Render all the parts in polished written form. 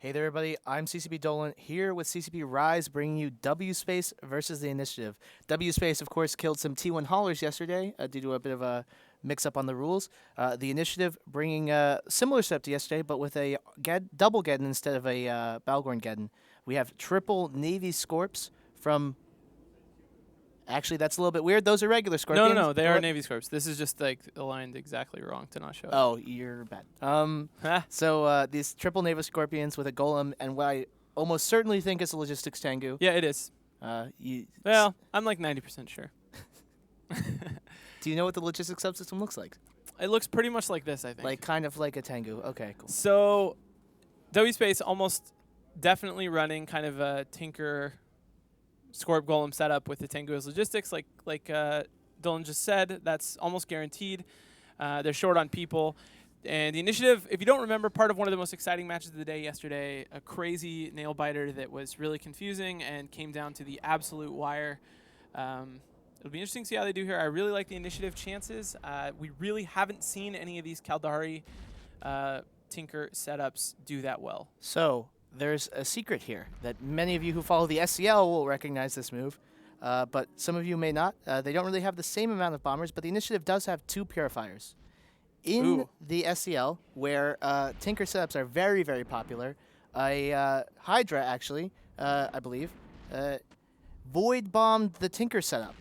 Hey there, everybody. I'm CCP Dolan here with CCP Rise, bringing you W Space versus the Initiative. W Space, of course, killed some T1 haulers yesterday due to a bit of a mix-up on the rules. The Initiative bringing a similar setup to yesterday, but with a double Geddon instead of a Balgorn Geddon. We have triple Navy Scorps from... Actually, that's a little bit weird. Those are regular Scorpions. No. They are Navy Scorps. This is just like aligned exactly wrong to not show it. Oh, you're bad. So these triple Navy Scorpions with a Golem and what I almost certainly think is a Logistics Tengu. Yeah, it is. Well, I'm like 90% sure. Do you know what the Logistics subsystem looks like? It looks pretty much like this, I think. Like kind of like a Tengu. Okay, cool. So, W Space almost definitely running kind of a Tinker Scorp Golem setup with the Tengu as logistics, like Dylan just said. That's almost guaranteed. They're short on people. And the Initiative, if you don't remember, part of one of the most exciting matches of the day yesterday, a crazy nail biter that was really confusing and came down to the absolute wire. It'll be interesting to see how they do here. I really like the Initiative chances. We really haven't seen any of these Caldari Tinker setups do that well. So there's a secret here that many of you who follow the SCL will recognize this move, but some of you may not. They don't really have the same amount of bombers, but the Initiative does have 2 Purifiers. In the SCL, where Tinker setups are very, very popular, a Hydra, actually, I believe, void bombed the Tinker setup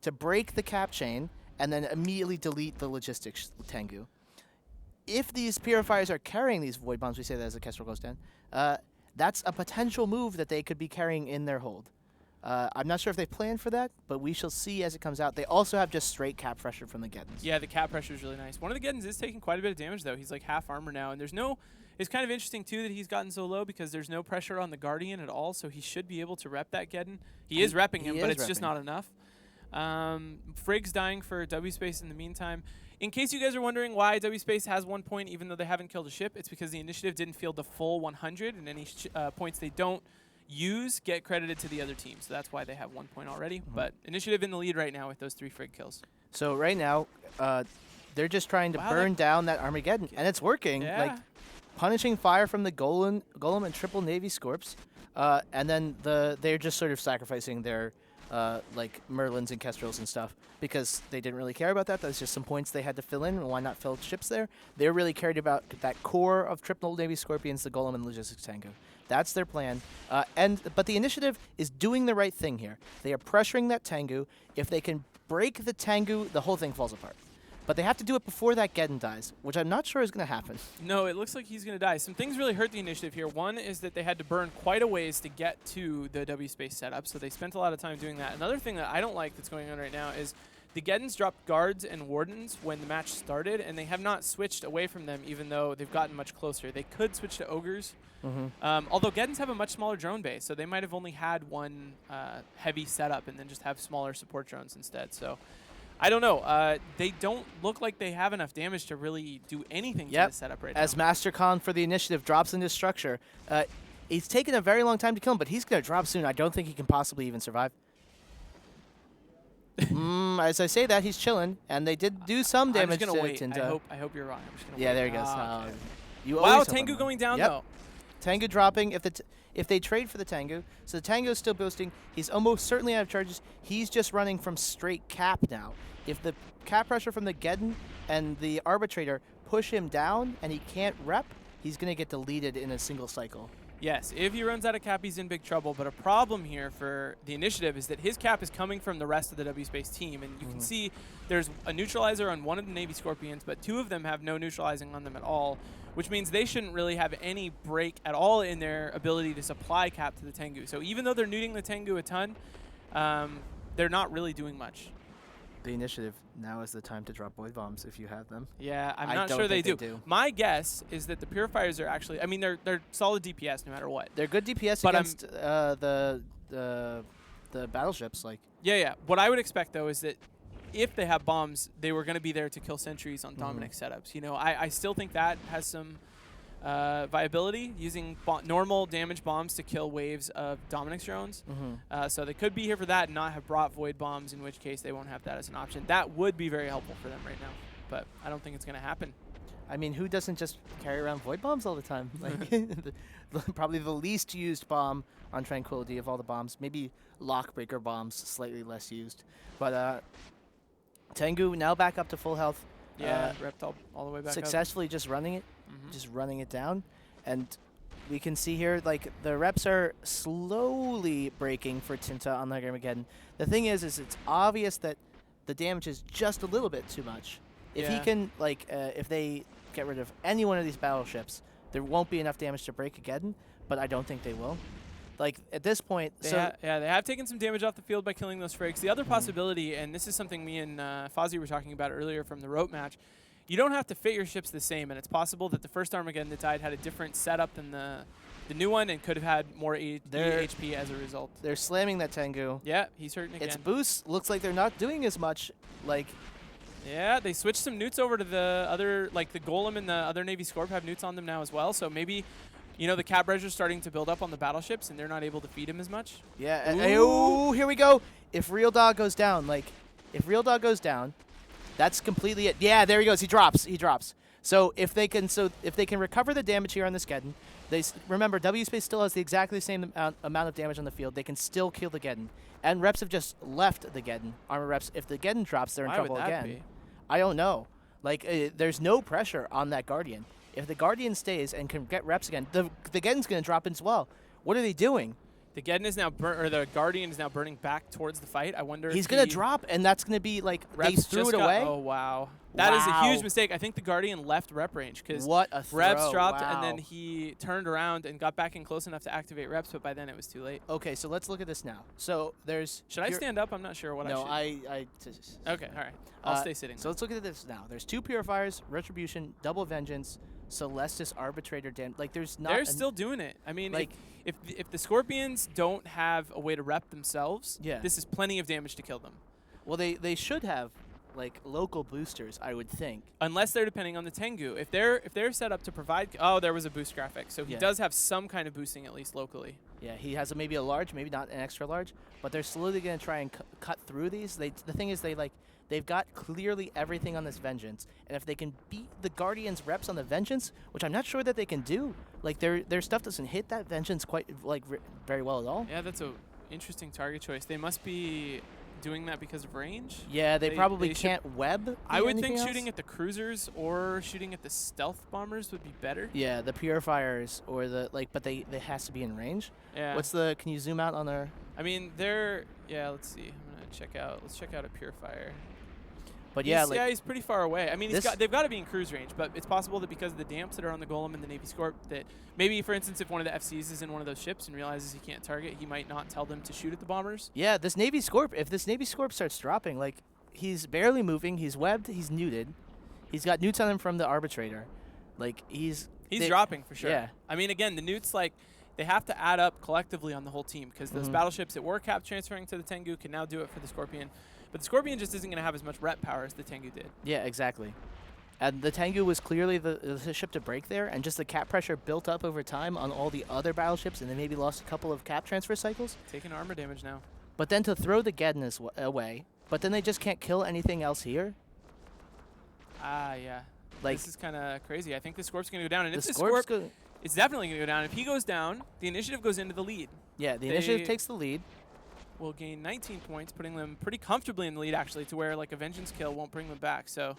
to break the cap chain and then immediately delete the Logistics Tengu. If these Purifiers are carrying these void bombs, we say that as the Kestrel goes down, that's a potential move that they could be carrying in their hold. I'm not sure if they planned for that, but we shall see as it comes out. They also have just straight cap pressure from the Geddons. Yeah, the cap pressure is really nice. One of the Geddons is taking quite a bit of damage, though. He's like half armor now, and there's no... It's kind of interesting, too, that he's gotten so low because there's no pressure on the Guardian at all, so he should be able to rep that Geddon. He is repping him, but it's just not enough. Frigg's dying for W Space in the meantime. In case you guys are wondering why W Space has 1 point even though they haven't killed a ship, it's because the Initiative didn't field the full 100, and any points they don't use get credited to the other team. So that's why they have 1 point already. But Initiative in the lead right now with those 3 Frigg kills. So right now, they're just trying to burn down that Armageddon, and it's working. Yeah. Like punishing fire from the Golem and triple Navy Scorps, and then they're just sort of sacrificing their like Merlins and Kestrels and stuff because they didn't really care about that. That's just some points they had to fill in, and why not fill ships there? They really cared about that core of triple Navy Scorpions, the Golem and Logistics Tango. That's their plan. But the Initiative is doing the right thing here. They are pressuring that Tengu. If they can break the Tengu, the whole thing falls apart. But they have to do it before that Geddon dies, which I'm not sure is going to happen. No, it looks like he's going to die. Some things really hurt the Initiative here. One is that they had to burn quite a ways to get to the W Space setup, so they spent a lot of time doing that. Another thing that I don't like that's going on right now is the Geddons dropped guards and wardens when the match started, and they have not switched away from them even though they've gotten much closer. They could switch to ogres, although Geddons have a much smaller drone base, so they might have only had one heavy setup and then just have smaller support drones instead. So I don't know. They don't look like they have enough damage to really do anything to the setup right now. As Master Khan for the Initiative drops into structure, it's taken a very long time to kill him, but he's going to drop soon. I don't think he can possibly even survive. As I say that, he's chilling, and they did do some damage. I'm just going to wait. I hope you're wrong. I'm just gonna wait. There he goes. Okay. Wow, Tengu going down, though. Tengu dropping. If they trade for the Tengu, so the Tengu is still boosting. He's almost certainly out of charges. He's just running from straight cap now. If the cap pressure from the Geddon and the Arbitrator push him down and he can't rep, he's going to get deleted in a single cycle. Yes, if he runs out of cap, he's in big trouble. But a problem here for the Initiative is that his cap is coming from the rest of the W Space team. And you can see there's a neutralizer on one of the Navy Scorpions, but 2 of them have no neutralizing on them at all, which means they shouldn't really have any break at all in their ability to supply cap to the Tengu. So even though they're neuting the Tengu a ton, they're not really doing much. The Initiative, now is the time to drop void bombs if you have them. Yeah, I'm not sure they do. My guess is that the Purifiers are actually, I mean, they're solid DPS no matter what. They're good DPS but against the battleships. Like. Yeah. What I would expect, though, is that if they have bombs, they were going to be there to kill sentries on Dominic setups. You know, I still think that has some viability, using normal damage bombs to kill waves of Dominic's drones. So they could be here for that and not have brought void bombs, in which case they won't have that as an option. That would be very helpful for them right now, but I don't think it's going to happen. I mean, who doesn't just carry around void bombs all the time? Like, probably the least used bomb on Tranquility of all the bombs. Maybe Lockbreaker bombs, slightly less used. But Tengu now back up to full health. Yeah, repped all the way back successfully up. just running it, Mm-hmm. just running it down. And we can see here, like, the reps are slowly breaking for Tinta on the Armageddon. The thing is it's obvious that the damage is just a little bit too much. If he Yeah. can, like, if they get rid of any one of these battleships, there won't be enough damage to break again, but I don't think they will. Like, at this point, They so... they have taken some damage off the field by killing those frigs. The other possibility, and this is something me and Fozzie were talking about earlier from the rope match, you don't have to fit your ships the same, and it's possible that the first Armageddon that died had a different setup than the new one and could have had more HP as a result. They're slamming that Tengu. Yeah, he's hurting again. Its boost looks like they're not doing as much, like... Yeah, they switched some newts over to the other, like the Golem and the other Navy Scorp have newts on them now as well, so maybe... You know, the cap pressure's starting to build up on the battleships, and they're not able to feed him as much. Yeah, oh, here we go. If Real Dog goes down, that's completely it. Yeah, there he goes. He drops. So if they can recover the damage here on the Geddon, remember W Space still has exactly the same amount of damage on the field. They can still kill the Geddon, and reps have just left the Geddon. Armor reps. If the Geddon drops, they're in trouble Why would that again. be? I don't know. Like, there's no pressure on that Guardian. If the Guardian stays and can get reps again, the Geddon's going to drop as well. What are they doing? The Geddon is now the Guardian is now burning back towards the fight. I wonder. He's if going to drop, and that's going to be like they Reps threw just it away. Oh wow, that is a Wow. huge mistake. I think the Guardian left rep range because What a throw. reps dropped Wow. and then he turned around and got back in close enough to activate reps, but by then it was too late. Okay, so let's look at this now. So there's. Should I stand up? I'm not sure what No, I should. Okay, all right. I'll stay sitting. So let's look at this now. There's 2 Purifiers, Retribution, Double Vengeance, Celestis, Arbitrator, like there's not. They're still doing it. I mean, like- if the Scorpions don't have a way to rep themselves, Yeah. this is plenty of damage to kill them. Well, they should have like local boosters, I would think. Unless they're depending on the Tengu. If they're set up to provide, oh, there was a boost graphic, so he Yeah. does have some kind of boosting at least locally. Yeah, he has maybe a large, maybe not an extra large, but they're slowly going to try and cut through these. The thing is, they've got clearly everything on this Vengeance, and if they can beat the Guardians' reps on the Vengeance, which I'm not sure that they can do, like their stuff doesn't hit that Vengeance quite very well at all. Yeah, that's a interesting target choice. They must be doing that because of range. Yeah, they probably they should- can't web. I would think anything shooting else. at the cruisers or shooting at the stealth bombers would be better. Yeah, the Purifiers or but they has to be in range. Yeah. Can you zoom out on their? I mean, let's see. I'm gonna check out. Let's check out a Purifier. But yeah, he's pretty far away. I mean, This- they've got to be in cruise range, but it's possible that because of the damps that are on the Golem and the Navy Scorp, that maybe, for instance, if one of the FCs is in one of those ships and realizes he can't target, he might not tell them to shoot at the bombers. yeah, this Navy Scorp. If this Navy Scorp starts dropping, like he's barely moving, he's webbed, he's neuted, he's got newts on him from the Arbitrator, like He's dropping for sure. Yeah. I mean, again, the newts, like, they have to add up collectively on the whole team because those battleships that were cap transferring to the Tengu can now do it for the Scorpion. But the Scorpion just isn't going to have as much rep power as the Tengu did. Yeah, exactly. And the Tengu was clearly the ship to break there, and just the cap pressure built up over time on all the other battleships, and they maybe lost a couple of cap transfer cycles. Taking armor damage now. But then to throw the Geddon away, but then they just can't kill anything else here. Ah, yeah. Like, this is kind of crazy. I think the Scorp's going to go down. And if the the Scorp's Scorp, it's definitely going to go down. If he goes down, the initiative goes into the lead. Yeah, the initiative takes the lead. Will gain 19 points, putting them pretty comfortably in the lead, actually, to where like a Vengeance kill won't bring them back. So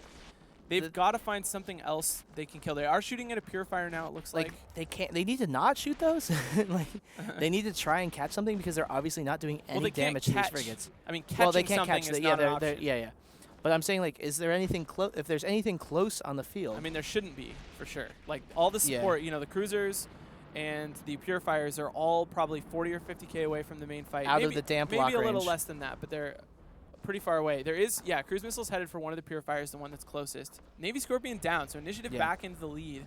they've got to find something else they can kill. They are shooting at a Purifier now, it looks like. They can't. They need to not shoot those. Like they need to try and catch something because they're obviously not doing any they can't damage to these catch- frigates. I mean, catching Well, they can't something catch is the not an they're, option. yeah. But I'm saying, like, is there anything close? If there's anything close on the field, I mean, there shouldn't be, for sure. Like, all the support, you know, the cruisers and the Purifiers are all probably 40 or 50K away from the main fight. Out of maybe, the damp maybe lock a little range. less than that, but they're pretty far away. There is, cruise missiles headed for one of the Purifiers, the one that's closest. Navy Scorpion down, so initiative back into the lead.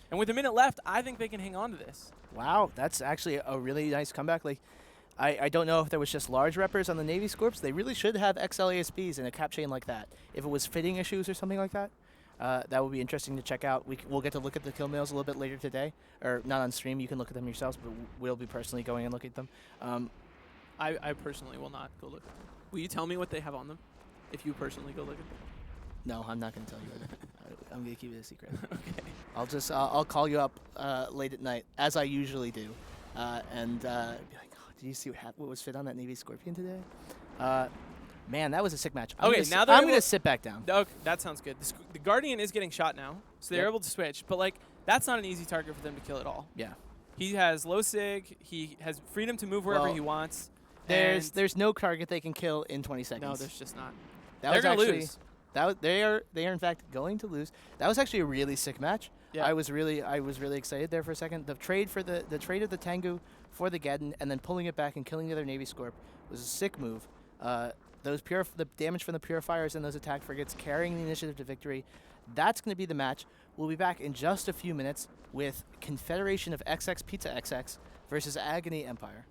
And with a minute left, I think they can hang on to this. wow, that's actually a really nice comeback. Like, I don't know if there was just large reppers on the Navy Scorps. They really should have XLASPs in a cap chain like that. If it was fitting issues or something like that, that would be interesting to check out. We'll get to look at the kill mails a little bit later today, or not on stream. You can look at them yourselves, but we'll be personally going and look at them. I personally will not go look. Will you tell me what they have on them? If you personally go look at them. No, I'm not going to tell you. I'm gonna keep it a secret. Okay. I'll call you up late at night as I usually do, and be like, oh, did you see what was fit on that Navy Scorpion today? Man, that was a sick match. Okay, now I'm gonna sit back down. Okay, that sounds good. The Guardian is getting shot now, so they're Yep. able to switch. But like, that's not an easy target for them to kill at all. Yeah. He has low sig. He has freedom to move wherever Well, he wants. There's no target they can kill in 20 seconds. No, there's just not. That They're was gonna actually, lose. they are in fact going to lose. That was actually a really sick match. Yeah. I was really excited there for a second. The trade of the Tengu for the Geddon and then pulling it back and killing the other Navy Scorp was a sick move. The damage from the purifiers and those attack frigates carrying the initiative to victory. That's going to be the match. We'll be back in just a few minutes with Confederation of XX Pizza XX versus Agony Empire.